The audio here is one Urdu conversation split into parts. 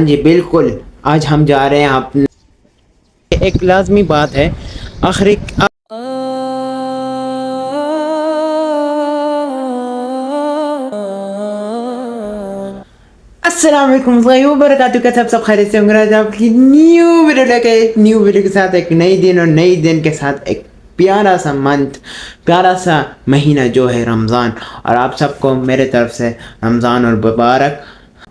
جی بالکل، آج ہم جا رہے ہیں اپنے ایک لازمی بات ہے آخری السلام علیکم ورحمۃ اللہ وبرکاتہ، کیسے سب خیریت سے ہوں گے؟ آج آپ کی نیو ویڈیو کے ساتھ ایک نئی دن اور نئی دن کے ساتھ ایک پیارا سا منتھ، پیارا سا مہینہ جو ہے رمضان، اور آپ سب کو میرے طرف سے رمضان اور مبارک۔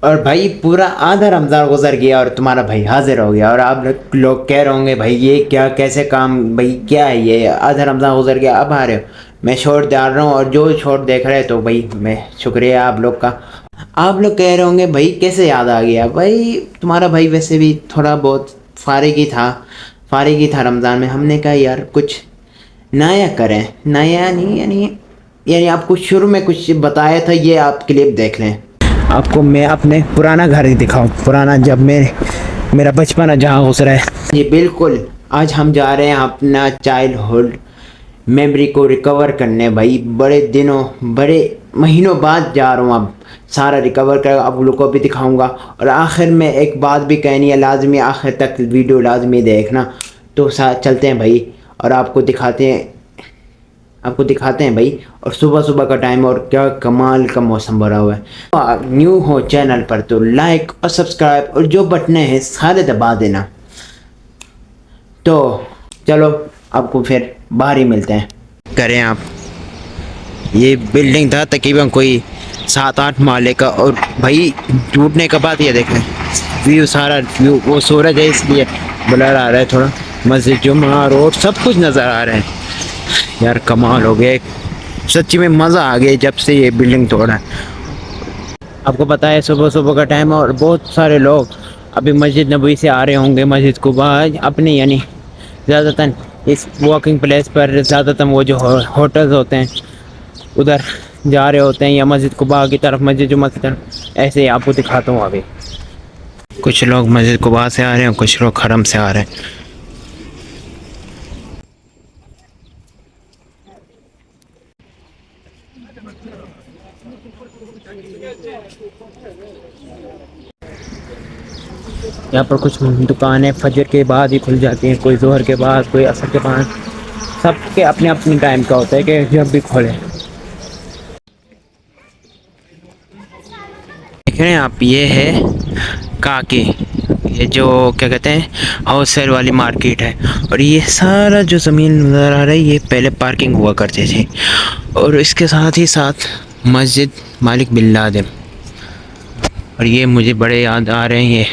اور بھائی پورا آدھا رمضان گزر گیا اور تمہارا بھائی حاضر ہو گیا، اور آپ لوگ کہہ رہے ہوں گے بھائی یہ کیا کیسے کام، بھائی کیا ہے یہ، آدھا رمضان گزر گیا اب آ رہے ہو؟ میں شورٹ ڈال رہا ہوں، اور جو شورٹ دیکھ رہے تو بھائی میں شکریہ آپ لوگ کا۔ آپ لوگ کہہ رہے ہوں گے بھائی کیسے یاد آ گیا؟ بھائی تمہارا بھائی ویسے بھی تھوڑا بہت فارغ ہی تھا رمضان میں، ہم نے کہا یار کچھ نیا کریں، نیا نہیں یعنی آپ کو شروع میں کچھ بتایا تھا، یہ آپ کلپ دیکھ لیں۔ آپ کو میں اپنے پرانا گھر ہی دکھاؤں، پرانا جب میرا بچپنا جہاں گزرا ہے۔ جی بالکل، آج ہم جا رہے ہیں اپنا چائلڈ ہوڈ میموری کو ریکور کرنے، بھائی بڑے مہینوں بعد جا رہا ہوں، اب سارا ریکور کر اب لوگوں کو بھی دکھاؤں گا۔ اور آخر میں ایک بات بھی کہنی ہے، لازمی آخر تک ویڈیو لازمی دیکھنا۔ تو چلتے ہیں بھائی اور آپ کو دکھاتے ہیں بھائی، اور صبح کا ٹائم اور کیا کمال کا موسم بھرا ہوا ہے۔ نیو ہو چینل پر تو لائک اور سبسکرائب اور جو بٹنے ہیں سارے دبا دینا۔ تو چلو آپ کو پھر باہر ہی ملتے ہیں۔ کریں آپ، یہ بلڈنگ تھا تقریباً کوئی 7-8 مالے کا، اور بھائی ٹوٹنے کے بعد یہ دیکھیں سارا ویو، وہ سورج ہے اس لیے بلر آ رہا ہے تھوڑا، مسجد جمعہ روڈ سب کچھ نظر آ رہے ہیں۔ یار کمال ہو گیا، سچی میں مزہ آ گیا جب سے یہ بلڈنگ توڑا ہے۔ آپ کو پتہ ہے صبح کا ٹائم، اور بہت سارے لوگ ابھی مسجد نبوی سے آ رہے ہوں گے مسجد قباء اپنی، یعنی زیادہ تر اس واکنگ پلیس پر زیادہ تر وہ جو ہوٹلز ہوتے ہیں ادھر جا رہے ہوتے ہیں، یا مسجد قباء کی طرف، مسجد جمعہ کی طرف، ایسے ہی آپ کو دکھاتا ہوں۔ ابھی کچھ لوگ مسجد قباء سے آ رہے ہیں، کچھ لوگ حرم سے آ رہے ہیں۔ یہاں پر کچھ دکانیں فجر کے بعد ہی کھل جاتی ہیں، کوئی ظہر کے بعد، کوئی عصر کے بعد، سب کے اپنے اپنے ٹائم کا ہوتا ہے کہ جب بھی کھولیں۔ دیکھ رہے ہیں آپ، یہ ہے کاکی، یہ جو کیا کہتے ہیں ہاؤس سیل والی مارکیٹ ہے، اور یہ سارا جو زمین نظر آ رہا ہے یہ پہلے پارکنگ ہوا کرتی تھی، اور اس کے ساتھ ہی ساتھ مسجد مالک بن لادن، اور یہ مجھے بڑے یاد آ رہے ہیں،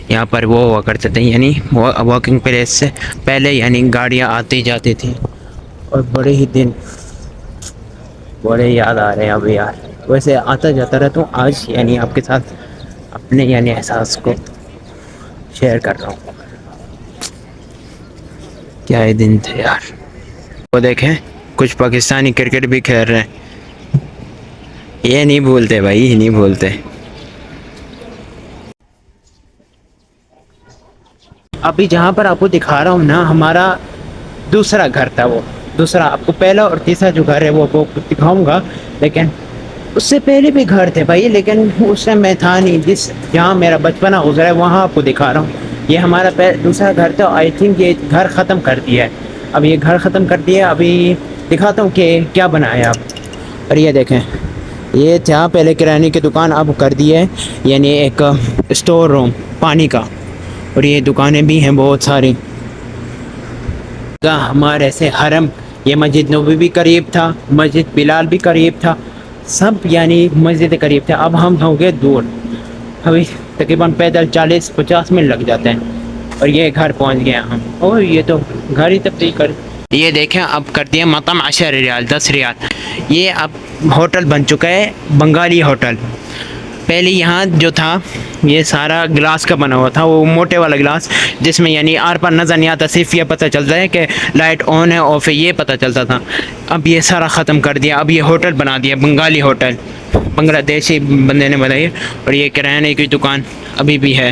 یہاں پر وہ ہوا کرتے تھے، یعنی واکنگ پلیس سے پہلے یعنی گاڑیاں آتی جاتی تھیں، اور بڑے یاد آ رہے ہیں ابھی یار۔ ویسے آتا جاتا رہتا ہوں، آج یعنی آپ کے ساتھ اپنے یعنی احساس کو شیئر کر رہا ہوں۔ کیا ہی دن تھے یار۔ وہ دیکھیں کچھ پاکستانی کرکٹ بھی کھیل رہے ہیں، یہ نہیں بھولتے بھائی، یہ نہیں بھولتے۔ ابھی جہاں پر آپ کو دکھا رہا ہوں نا، ہمارا دوسرا گھر تھا، وہ دوسرا، آپ کو پہلا اور تیسرا جو گھر ہے وہ دکھاؤں گا، لیکن اس سے پہلے بھی گھر تھے بھائی، لیکن اس سے میں تھا نہیں، جہاں میرا بچپنا گزرا ہے وہاں آپ کو دکھا رہا ہوں۔ یہ ہمارا دوسرا گھر تھا، آئی تھنک یہ گھر ختم کر دیا ہے، اب یہ گھر ختم کر دیا، ابھی دکھاتا ہوں کہ کیا بنایا آپ۔ اور یہ دیکھیں، یہ تھا پہلے کرانے کی دکان، اب کر دی ہے یعنی ایک اسٹور روم پانی کا، اور یہ دکانیں بھی ہیں بہت ساری۔ ہمارے سے حرم، یہ مسجد نبوی بھی قریب تھا، مسجد بلال بھی قریب تھا، سب یعنی مسجد قریب تھے۔ اب ہم ہو گئے دور، ابھی تقریباً پیدل 40-50 منٹ لگ جاتے ہیں، اور یہ گھر پہنچ گئے ہم، اور یہ تو گھر ہی تبدیل کر، یہ دیکھیں اب کر دیا مطعم 10 ریال 10 ریال، یہ اب ہوٹل بن چکا ہے، بنگالی ہوٹل۔ پہلے یہاں جو تھا یہ سارا گلاس کا بنا ہوا تھا، وہ موٹے والا گلاس جس میں یعنی آر پار نظر نہیں آتا، صرف یہ پتہ چلتا ہے کہ لائٹ آن ہے آف ہے، یہ پتہ چلتا تھا۔ اب یہ سارا ختم کر دیا، اب یہ ہوٹل بنا دیا، بنگالی ہوٹل، بنگلہ دیشی بندے نے بنائی، اور یہ کرانے کی دکان ابھی بھی ہے،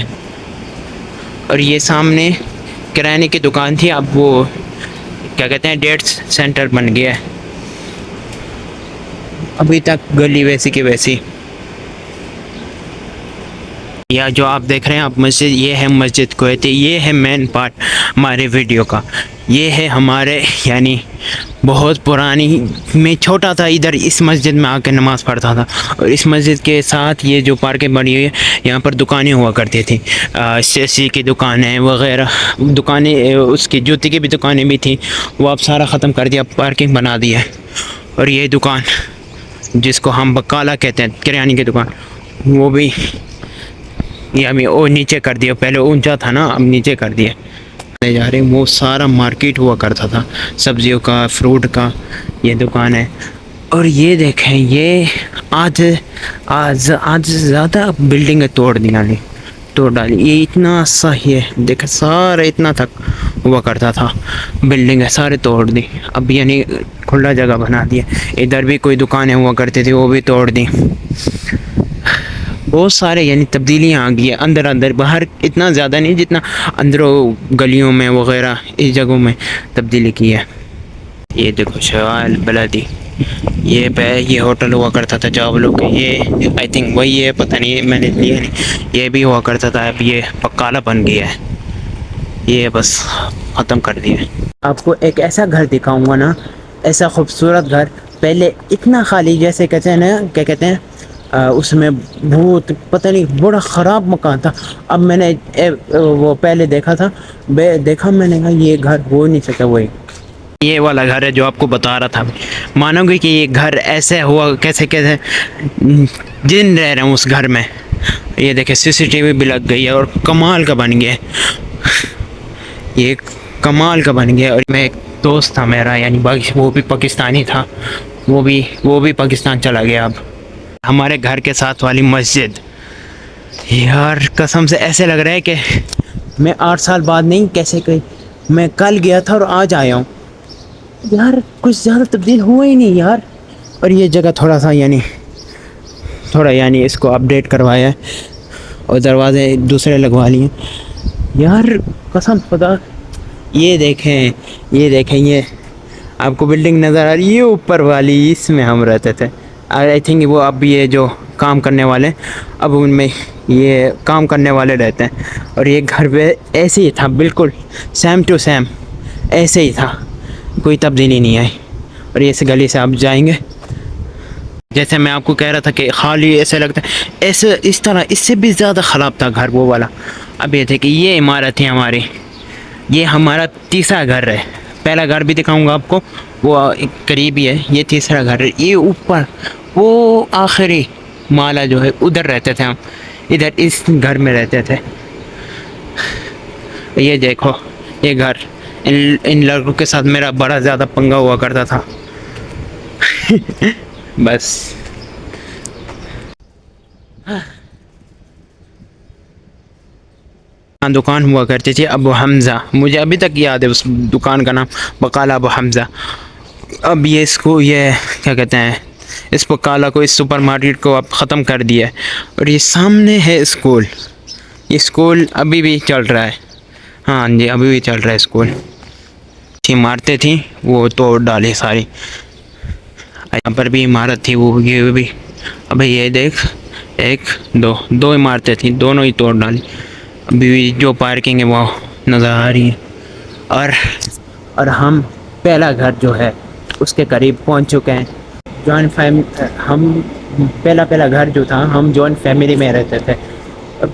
اور یہ سامنے کرانے کی دکان تھی، اب وہ کیا کہتے ہیں ڈیٹس سینٹر بن گیا ہے، ابھی تک گلی ویسی کی ویسی۔ یا جو آپ دیکھ رہے ہیں آپ مسجد، یہ ہے مسجد کویتی، یہ ہے مین پارٹ ہمارے ویڈیو کا. یہ ہے ہمارے یعنی بہت پرانی، میں چھوٹا تھا ادھر اس مسجد میں آ کے نماز پڑھتا تھا، اور اس مسجد کے ساتھ یہ جو پارکیں بنی ہوئی ہے یہاں پر دکانیں ہوا کرتی تھیں، سی کی دکانیں وغیرہ، دکانیں اس کی جوتی کی بھی دکانیں بھی تھیں، وہ اب سارا ختم کر دیا، پارکنگ بنا دی ہے. اور یہ دکان جس کو ہم بقالہ کہتے ہیں، کریانے کی دکان، وہ بھی یہ ابھی وہ نیچے کر دیا، پہلے اونچا تھا نا اب نیچے کر دیا جا رہے. وہ سارا مارکیٹ ہوا کرتا تھا سبزیوں کا، فروٹ کا، یہ دکان ہے. اور یہ دیکھیں یہ آج زیادہ بلڈنگیں توڑ ڈالی. یہ اتنا صحیح ہے، دیکھیں سارا اتنا تک ہوا کرتا تھا، بلڈنگیں سارے توڑ دی، اب یعنی کھلا جگہ بنا دیا. ادھر بھی کوئی دکانیں ہوا کرتی تھی وہ بھی توڑ دی. بہت سارے یعنی تبدیلیاں آ گئی ہیں اندر باہر، اتنا زیادہ نہیں جتنا اندروں گلیوں میں وغیرہ اس جگہوں میں تبدیلی کی ہے. یہ دیکھو شوال بلدی، یہ ہوٹل ہوا کرتا تھا چاولوں کے، یہ آئی تھنک وہی ہے، پتہ نہیں میں نے لیا نہیں. یہ بھی ہوا کرتا تھا، اب یہ بقالہ بن گیا ہے، یہ بس ختم کر دیا. آپ کو ایک ایسا گھر دکھاؤں گا نا، ایسا خوبصورت گھر، پہلے اتنا خالی جیسے کہتے ہیں نا، کیا کہتے ہیں اس میں بھوت، پتہ نہیں بڑا خراب مکان تھا. اب میں نے وہ پہلے دیکھا تھا، میں نے کہا یہ گھر ہو نہیں سکتا. وہی یہ والا گھر ہے جو آپ کو بتا رہا تھا. مانو گے کہ یہ گھر ایسے ہوا کیسے جن رہ رہے ہیں اس گھر میں. یہ دیکھیں CCTV بھی لگ گئی ہے اور کمال کا بن گیا، یہ کمال کا بن گیا. اور میں ایک دوست تھا میرا یعنی وہ بھی پاکستانی تھا، وہ بھی پاکستان چلا گیا. اب ہمارے گھر کے ساتھ والی مسجد، یار قسم سے ایسے لگ رہا ہے کہ میں 8 سال بعد نہیں، کیسے کہ میں کل گیا تھا اور آج آیا ہوں. یار کچھ زیادہ تبدیل ہوا ہی نہیں یار. اور یہ جگہ تھوڑا یعنی اس کو اپڈیٹ کروایا ہے اور دروازے دوسرے لگوا لیے. یار قسم خدا، یہ دیکھیں یہ آپ کو بلڈنگ نظر آ رہی ہے اوپر والی، اس میں ہم رہتے تھے. آئی تھنک وہ اب یہ جو کام کرنے والے، اب ان میں یہ کام کرنے والے رہتے ہیں. اور یہ گھر پہ ایسے ہی تھا، بالکل سیم ٹو سیم ایسے ہی تھا، کوئی تبدیلی نہیں آئی. اور یہ اس گلی سے آپ جائیں گے، جیسے میں آپ کو کہہ رہا تھا کہ خالی ایسے لگتا ہے، ایسے اس طرح اس سے بھی زیادہ خراب تھا گھر وہ والا. اب یہ تھے کہ یہ عمارت ہے ہماری، یہ ہمارا تیسرا گھر ہے. پہلا گھر بھی دکھاؤں گا آپ کو، وہ قریب ہی ہے. یہ تیسرا گھر ہے. یہ اوپر وہ آخری مالا جو ہے ادھر رہتے تھے ہم، ادھر اس گھر میں رہتے تھے. یہ دیکھو یہ گھر، ان لڑکوں کے ساتھ میرا بڑا زیادہ پنگا ہوا کرتا تھا. بس دکان ہوا کرتی تھی ابو حمزہ، مجھے ابھی تک یاد ہے اس دکان کا نام، بقالہ ابو حمزہ. اب یہ اس کو یہ کیا کہتے ہیں، اس بقالہ کو، اس سپر مارکیٹ کو اب ختم کر دیا. اور یہ سامنے ہے اسکول، یہ اسکول ابھی بھی چل رہا ہے. ہاں جی ابھی بھی چل رہا ہے اسکول. عمارتیں تھیں وہ توڑ ڈالی ساری. یہاں پر بھی عمارت تھی، وہ یہ بھی، ابھی یہ دیکھ، دو عمارتیں تھیں، دونوں ہی توڑ ڈالی. ابھی بھی جو پارکنگ ہے وہ نظر آ رہی ہے. اور ہم پہلا گھر جو ہے اس کے قریب پہنچ چکے ہیں. ہم پہلا گھر جو تھا، ہم جوائنٹ فیملی میں رہتے تھے.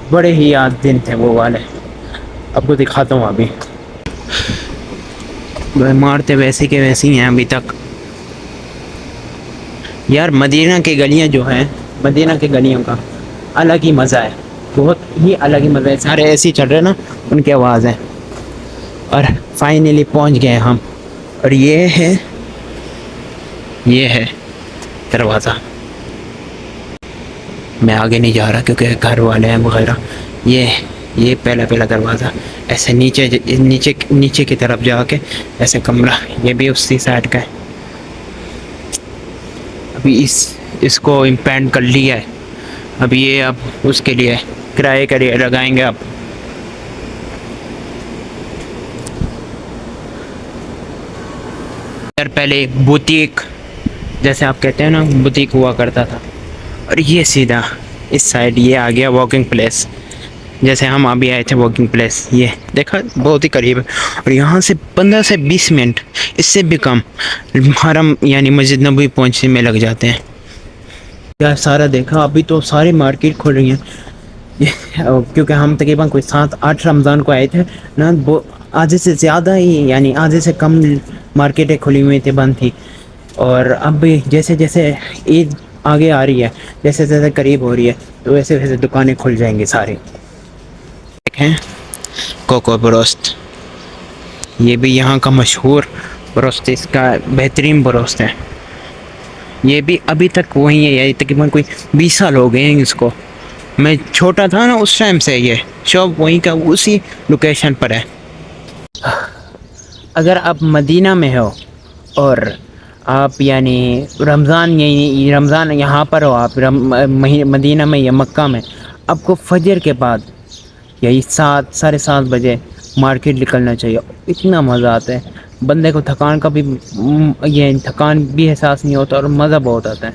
بڑے ہی یاد دن تھے وہ والے. آپ کو دکھاتا ہوں ابھی. عمارتیں ویسی کے ویسی ہیں ابھی تک. یار مدینہ کی گلیاں جو ہیں، مدینہ کی گلیوں کا الگ ہی مزہ ہے، بہت ہی الگ ہی مزہ ہے. سارے ایسے ہی چل رہے نا، ان کی آواز ہے. اور فائنلی پہنچ گئے ہم. اور یہ ہے دروازہ. میں آگے نہیں جا رہا کیونکہ گھر والے ہیں وغیرہ. یہ پہلا دروازہ ایسے نیچے کی طرف جا کے ایسے کمرہ، یہ بھی اسی سائڈ کا ہے. ابھی اس کو امپینڈ کر لیا ہے. ابھی یہ اب اس کے لیے کرائے کے لگائیں گے. اب پہلے بوتیک جیسے آپ کہتے ہیں نا، بوتیک ہوا کرتا تھا. اور یہ سیدھا اس سائڈ یہ آ گیا واکنگ پلیس. جیسے ہم ابھی آئے تھے واکنگ پلیس، یہ دیکھا بہت ہی قریب ہے، اور یہاں سے 15 سے 20 منٹ اس سے بھی کم حرم یعنی مسجد نبوی پہنچنے میں لگ جاتے ہیں. کیا سارا دیکھا، ابھی تو ساری مارکیٹ کھل رہی ہیں کیونکہ ہم تقریباً کوئی 7-8 رمضان کو آئے تھے نا، آدھے سے زیادہ ہی یعنی آدھے سے کم مارکیٹیں کھلی ہوئی تھی، بند تھی. اور اب بھی جیسے جیسے عید آگے آ رہی ہے، جیسے جیسے قریب ہو رہی ہے، تو ویسے ویسے دکانیں کھل جائیں گی ساری. دیکھیں کوکو بروست، یہ بھی یہاں کا مشہور بروست، اس کا بہترین بروست ہے. یہ بھی ابھی تک وہیں ہے، یعنی تقریباً کوئی 20 سال ہو گئے ہیں اس کو. میں چھوٹا تھا نا اس ٹائم سے یہ شاپ وہیں کا اسی لوکیشن پر ہے. اگر آپ مدینہ میں ہو اور آپ یعنی رمضان یہاں پر ہو، آپ مدینہ میں یا مکہ میں، آپ کو فجر کے بعد یہی 7-7:30 بجے مارکیٹ نکلنا چاہیے. اتنا مزہ آتا ہے، بندے کو تھکان کا بھی تھکان بھی احساس نہیں ہوتا، اور مزہ بہت آتا ہے.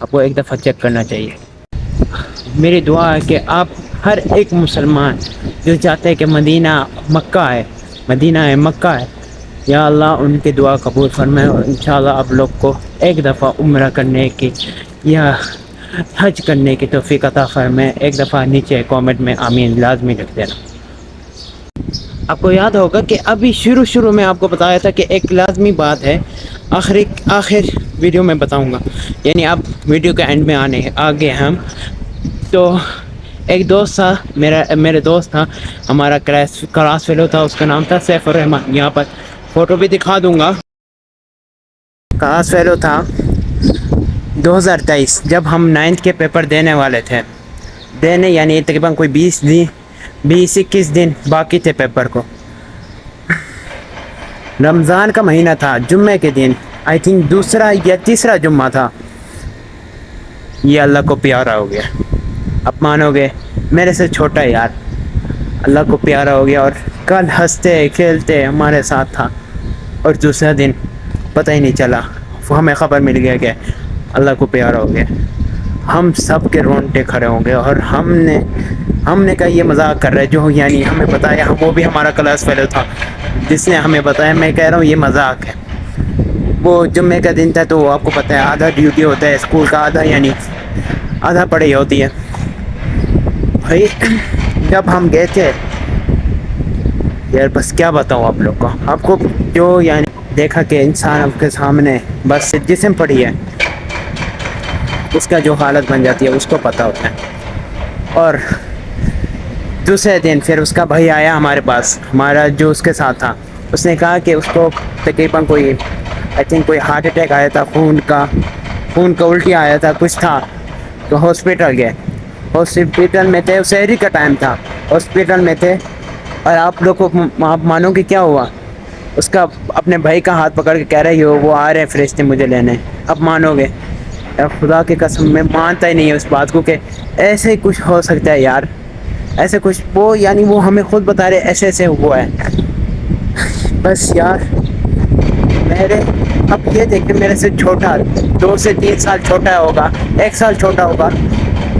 آپ کو ایک دفعہ چیک کرنا چاہیے. میری دعا ہے کہ آپ ہر ایک مسلمان جو چاہتے ہیں کہ مدینہ ہے مکہ ہے، یا اللہ ان کی دعا قبول فرمائے، اور انشاءاللہ آپ لوگ کو ایک دفعہ عمرہ کرنے کی یا حج کرنے کی توفیق عطا فرمائے. ایک دفعہ نیچے کامنٹ میں آمین لازمی لکھ دینا. آپ کو یاد ہوگا کہ ابھی شروع میں آپ کو بتایا تھا کہ ایک لازمی بات ہے، آخر ویڈیو میں بتاؤں گا، یعنی اب ویڈیو کے اینڈ میں آگے ہم تو ایک دوست تھا میرے دوست تھا، ہمارا کلاس فیلو تھا، اس کا نام تھا سیف الرحمان. یہاں پر فوٹو بھی دکھا دوں گا. کلاس فیلو تھا 2023 جب ہم 9th کے پیپر دینے والے تھے، یعنی تقریباً کوئی 20-21 دن باقی تھے پیپر کو. رمضان کا مہینہ تھا، جمعے کے دن آئی تھنک دوسرا یا تیسرا جمعہ تھا. یہ اللہ کو پیارا ہو گیا. اب مانو گے میرے سے چھوٹا یار اللہ کو پیارا ہو گیا، اور کل ہنستے کھیلتے ہمارے ساتھ تھا، اور دوسرا دن پتہ ہی نہیں چلا، ہمیں خبر مل گیا کہ اللہ کو پیارا ہو گیا. ہم سب کے رونگٹے کھڑے ہوں گے، اور ہم نے کہا یہ مذاق کر رہے جو یعنی ہمیں بتایا، وہ بھی ہمارا کلاس فیلو تھا جس نے ہمیں بتایا. میں کہہ رہا ہوں یہ مذاق ہے. وہ جمعے کا دن تھا تو آپ کو پتہ ہے آدھا ڈیوٹی ہوتا ہے اسکول کا، آدھا پڑھائی ہوتی ہے. بھائی جب ہم گئے تھے یار، بس کیا بتاؤں آپ لوگ کو، آپ کو جو یعنی دیکھا کہ انسان آپ کے سامنے بس جسم پڑی ہے، اس کا جو حالت بن جاتی ہے اس کو پتہ ہوتا ہے. اور دوسرے دن پھر اس کا بھائی آیا ہمارے پاس، ہمارا جو اس کے ساتھ تھا، اس نے کہا کہ اس کو تقریباً کوئی ہارٹ اٹیک آیا تھا، خون کا الٹی آیا تھا، کچھ تھا. تو ہاسپٹل گئے، ہاسپٹل میں تھے، سحری کا ٹائم تھا، ہاسپٹل میں تھے. اور آپ لوگ کو آپ مانو کہ کیا ہوا، اس کا اپنے بھائی کا ہاتھ پکڑ کے کہہ رہی ہو وہ آ رہے ہیں فرشتے مجھے لینے. اب مانو گے، خدا کی قسم میں مانتا ہی نہیں ہے اس بات کو کہ ایسے ہی کچھ ہو سکتا ہے یار، ایسے کچھ وہ ہمیں خود بتا رہے ایسے ہوا ہے. بس یار اب یہ دیکھیں میرے سے چھوٹا 2 سے 3 سال چھوٹا ہوگا، 1 سال چھوٹا ہوگا،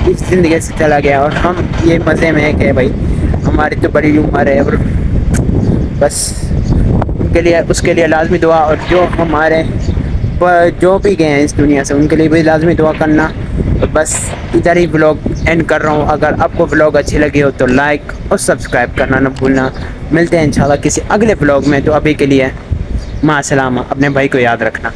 اس زندگی سے چلا گیا. اور ہم یہ مزے میں ہے کہ بھائی ہماری تو بڑی عمر ہے، اور بس اس کے لیے لازمی دعا. اور جو بھی گئے ہیں اس دنیا سے ان کے لیے بھی لازمی دعا کرنا. بس ادھر ہی بلاگ اینڈ کر رہا ہوں. اگر آپ کو بلاگ اچھی لگی ہو تو لائک اور سبسکرائب کرنا نہ بھولنا. ملتے ہیں انشاءاللہ کسی اگلے بلاگ میں. تو ابھی کے لیے مع السلامہ، اپنے بھائی کو یاد رکھنا.